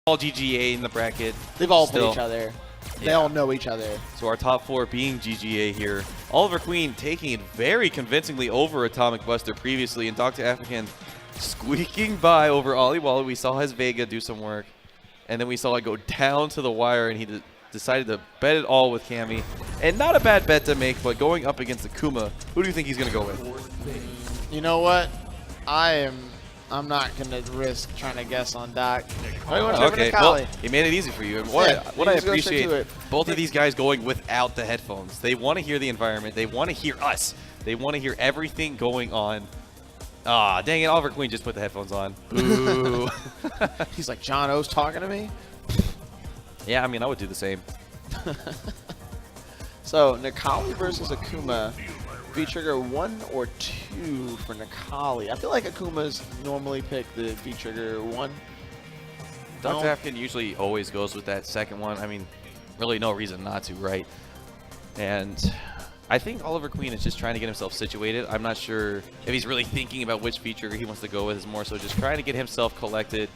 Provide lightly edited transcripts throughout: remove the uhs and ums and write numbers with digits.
all GGEA in the bracket. They've all played each other. They all know each other. So our top 4 being GGEA here. OliverQueen taking it very convincingly over Atomic Buster previously, and DoctaAfrikan squeaking by over Ollie Wally. We saw his Vega do some work, and then we saw it go down to the wire, and he decided to bet it all with Cammy. And not a bad bet to make, but going up against the Kuma, who do you think he's going to go with? You know what? I'm not going to risk trying to guess on Doc. Okay, well, he made it easy for you. And what I appreciate, both of these guys going without the headphones. They want to hear the environment. They want to hear us. They want to hear everything going on. Ah, dang it, OliverQueen just put the headphones on. Ooh. He's like, John O's talking to me? Yeah, I mean, I would do the same. So, Necalli versus Akuma. V-Trigger 1 or 2 for Necalli. I feel like Akuma's normally pick the V-Trigger 1. DoctaAfrikan usually always goes with that second one. I mean, really no reason not to, right? And I think OliverQueen is just trying to get himself situated. I'm not sure if he's really thinking about which V-Trigger he wants to go with. It's more so just trying to get himself collected.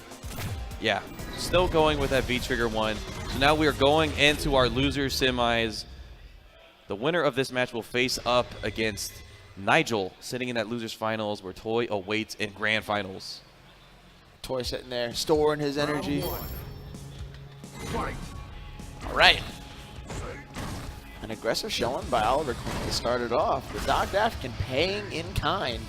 Yeah, still going with that V-Trigger 1. So now we are going into our loser semis. The winner of this match will face up against Nigel, sitting in that losers finals where Toy awaits in grand finals. Toy sitting there, storing his energy. All right. An aggressive showing by OliverQueen to start it off. The DoctaAfrikan paying in kind.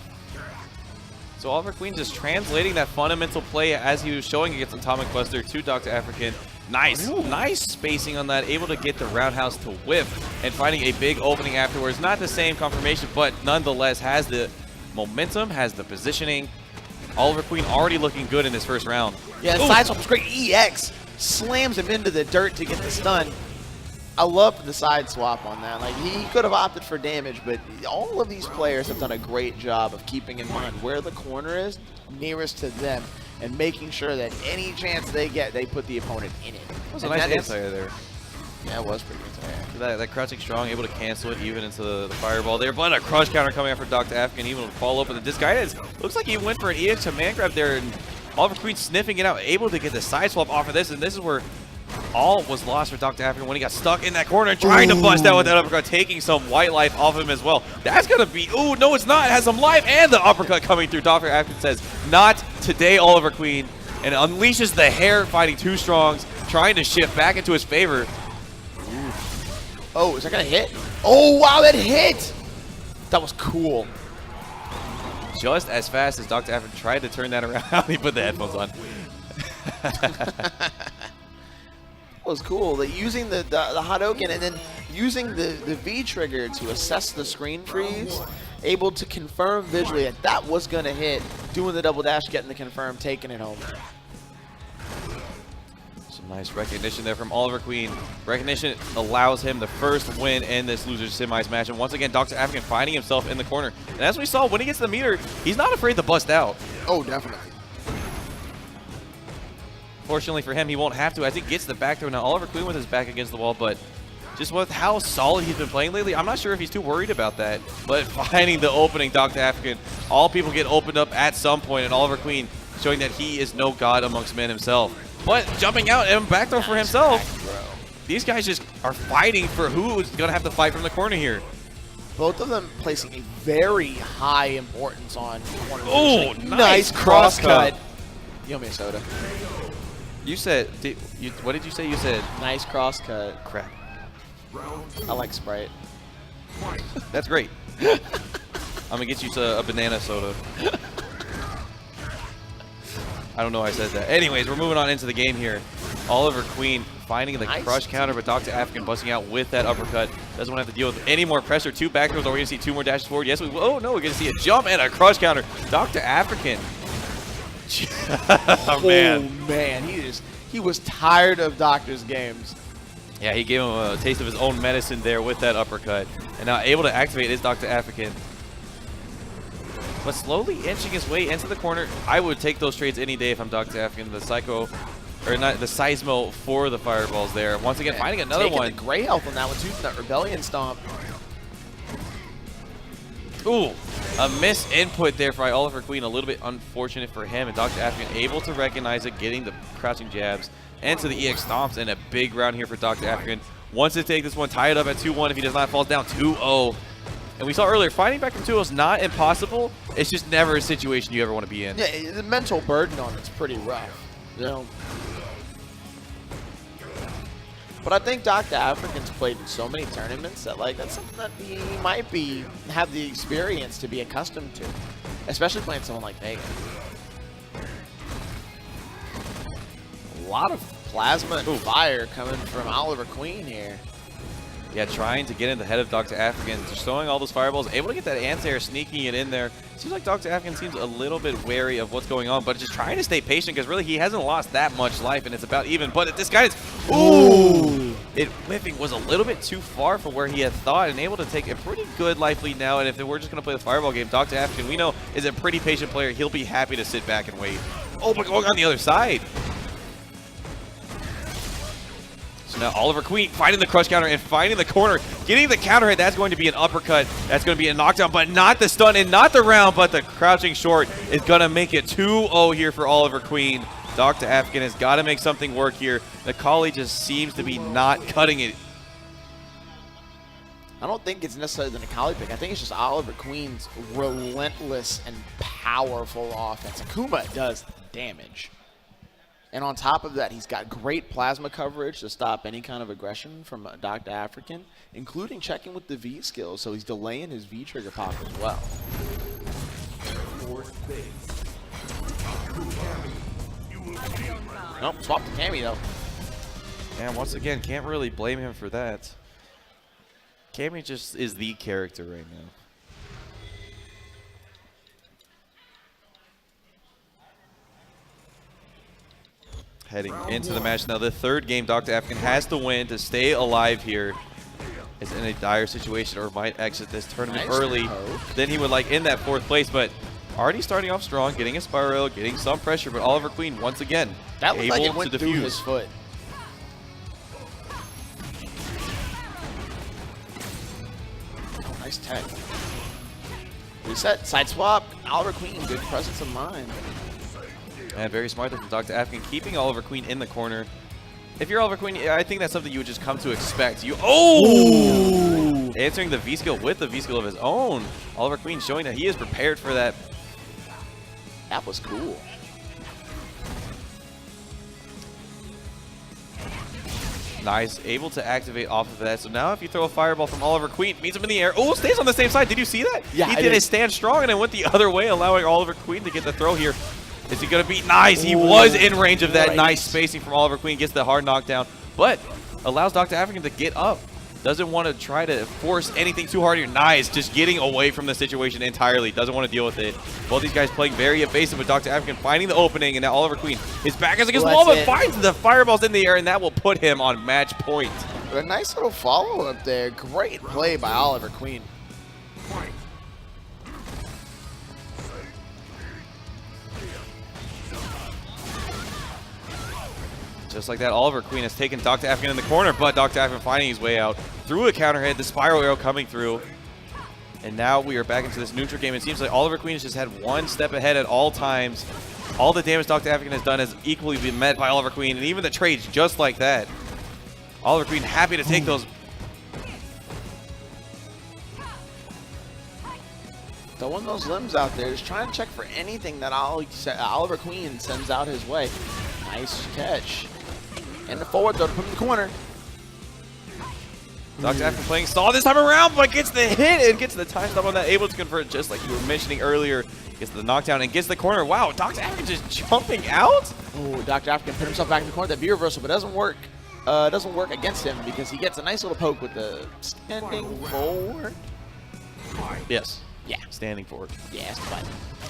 So OliverQueen just translating that fundamental play as he was showing against Atomic Buster to DoctaAfrikan. Nice, nice spacing on that, able to get the roundhouse to whiff and finding a big opening afterwards. Not the same confirmation, but nonetheless has the momentum, has the positioning. OliverQueen already looking good in his first round. Yeah, the side swap was great. EX slams him into the dirt to get the stun. I love the side swap on that. Like, he could have opted for damage, but all of these players have done a great job of keeping in mind where the corner is nearest to them and making sure that any chance they get, they put the opponent in it. That was a nice anti-air there. Yeah, it was pretty anti-air. That crouching strong, able to cancel it even into the fireball there, but a crush counter coming after DoctaAfrikan, even to follow up with a disguidance. Looks like he went for an EX command grab there, and OliverQueen sniffing it out, able to get the side swap off of this, and this is where all was lost for DoctaAfrikan when he got stuck in that corner and trying to bust out with that uppercut, taking some white life off him as well. That's going to be, ooh, no it's not, it has some life, and the uppercut coming through. DoctaAfrikan says, not today, OliverQueen, and unleashes the hair, fighting two strongs, trying to shift back into his favor. Ooh. Oh, is that going to hit? Oh, wow, that hit! That was cool. Just as fast as DoctaAfrikan tried to turn that around, he put the headphones on. Was cool. Like, using the Hadouken and then using the V trigger to assess the screen freeze, able to confirm visually that that was going to hit, doing the double dash, getting the confirm, taking it home. Some nice recognition there from OliverQueen. Recognition allows him the first win in this loser semis match, and once again DoctaAfrikan finding himself in the corner. And as we saw, when he gets the meter, he's not afraid to bust out. Oh, definitely. Fortunately for him, he won't have to as he gets the back throw. Now OliverQueen with his back against the wall, but just with how solid he's been playing lately, I'm not sure if he's too worried about that. But finding the opening, DoctaAfrikan, all people get opened up at some point, and OliverQueen showing that he is no god amongst men himself. But jumping out and back throw for himself. These guys just are fighting for who's going to have to fight from the corner here. Both of them placing a very high importance on corner. Oh, nice cross cut. You owe me a soda. You said, what did you say? You said nice cross cut. Crap. I like Sprite. That's great. I'm gonna get you a banana soda. I don't know why I said that. Anyways, we're moving on into the game here. OliverQueen finding the crush counter, but DoctaAfrikan busting out with that uppercut. Doesn't want to have to deal with any more pressure. Two back throws. Are we gonna see two more dashes forward? Yes, we will. Oh no, we're gonna see a jump and a crush counter. DoctaAfrikan. Oh man, he was tired of Doctor's games. Yeah, he gave him a taste of his own medicine there with that uppercut, and now able to activate is DoctaAfrikan. But slowly inching his way into the corner. I would take those trades any day if I'm DoctaAfrikan. The Psycho, or not the Seismo for the fireballs there. Once again, finding another one. The gray health on that one too, that Rebellion Stomp. Ooh, a miss input there by OliverQueen. A little bit unfortunate for him, and DoctaAfrikan able to recognize it, getting the crouching jabs, into the EX stomps, and a big round here for DoctaAfrikan. Wants to take this one, tie it up at 2-1. If he does not, falls down 2-0. And we saw earlier, fighting back from 2-0 is not impossible. It's just never a situation you ever want to be in. Yeah, the mental burden on it's pretty rough. You know? But I think DoctaAfrikan's played in so many tournaments that like that's something that he might have the experience to be accustomed to, especially playing someone like Vega. A lot of plasma and fire coming from OliverQueen here. Yeah, trying to get in the head of DoctaAfrikan, just throwing all those fireballs, able to get that anti-air, sneaking it in there. Seems like DoctaAfrikan seems a little bit wary of what's going on, but just trying to stay patient because really he hasn't lost that much life and it's about even. But this guy is, ooh! It whiffing was a little bit too far from where he had thought and able to take a pretty good life lead now. And if we're just going to play the fireball game, DoctaAfrikan, we know, is a pretty patient player. He'll be happy to sit back and wait. Oh, but going on the other side. So now OliverQueen finding the crush counter and finding the corner, getting the counter hit. That's going to be an uppercut. That's going to be a knockdown, but not the stun and not the round, but the crouching short is going to make it 2-0 here for OliverQueen. DoctaAfrikan has got to make something work here. The Kali just seems to be not cutting it. I don't think it's necessarily the Nikali pick. I think it's just OliverQueen's relentless and powerful offense. Akuma does damage. And on top of that, he's got great plasma coverage to stop any kind of aggression from DoctaAfrikan, including checking with the V skills, so he's delaying his V trigger pop as well. Nope, swap to Cammy though. And once again, can't really blame him for that. Cammy just is the character right now. Heading into the match now, the third game, DoctaAfrikan has to win to stay alive here. Is in a dire situation or might exit this tournament early. Then he would like in that fourth place, but already starting off strong, getting a spiral, getting some pressure, but OliverQueen once again that looked able like it went to through defuse his foot. Oh, nice tech. Reset, side swap, OliverQueen, good presence of mind. And very smart there from DoctaAfrikan, keeping OliverQueen in the corner. If you're OliverQueen, I think that's something you would just come to expect. Answering the V skill with the V skill of his own. OliverQueen showing that he is prepared for that. That was cool. Nice, able to activate off of that. So now if you throw a fireball from OliverQueen, meets him in the air. Oh, stays on the same side. Did you see that? Yeah, he did a stand strong and it went the other way, allowing OliverQueen to get the throw here. Is he going to beat? Nice. He was in range of that. Nice spacing from OliverQueen. Gets the hard knockdown, but allows DoctaAfrikan to get up. Doesn't want to try to force anything too hard here. Nice. Just getting away from the situation entirely. Doesn't want to deal with it. Both these guys playing very evasive with DoctaAfrikan finding the opening, and now OliverQueen, his back is against the wall, but finds the fireballs in the air, and that will put him on match point. A nice little follow-up there. Great play by OliverQueen. Just like that, OliverQueen has taken DoctaAfrikan in the corner, but DoctaAfrikan finding his way out through a counter hit, the spiral arrow coming through. And now we are back into this neutral game. It seems like OliverQueen has just had one step ahead at all times. All the damage DoctaAfrikan has done has equally been met by OliverQueen, and even the trades just like that. OliverQueen happy to take those. Throwing those limbs out there, just trying to check for anything that OliverQueen sends out his way. Nice catch. And the forward throw to put him in the corner. DoctaAfrikan playing stall this time around, but gets the hit and gets the time stop on that. Able to convert just like you were mentioning earlier. Gets the knockdown and gets the corner. Wow, DoctaAfrikan just jumping out. Oh, DoctaAfrikan put himself back in the corner. That B reversal, but doesn't work. Doesn't work against him because he gets a nice little poke with the standing forward. Yes. Yeah. Standing forward. Yeah, that's fine.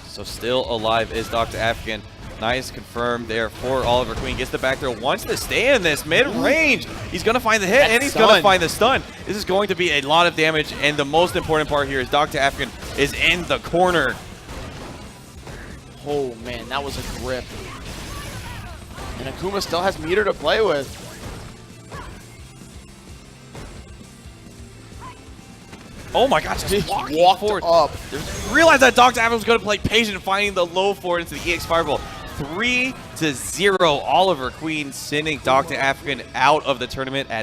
So still alive is DoctaAfrikan. Nice confirmed there for OliverQueen. Gets the back throw. Wants to stay in this mid-range. He's going to find the hit, and he's going to find the stun. This is going to be a lot of damage, and the most important part here is DoctaAfrikan is in the corner. Oh, man, that was a grip. And Akuma still has meter to play with. Oh my gosh, just walked forward. up. Realized that DoctaAfrikan was going to play patient, finding the low forward into the EX Fireball. 3-0. OliverQueen sending DoctaAfrikan out of the tournament at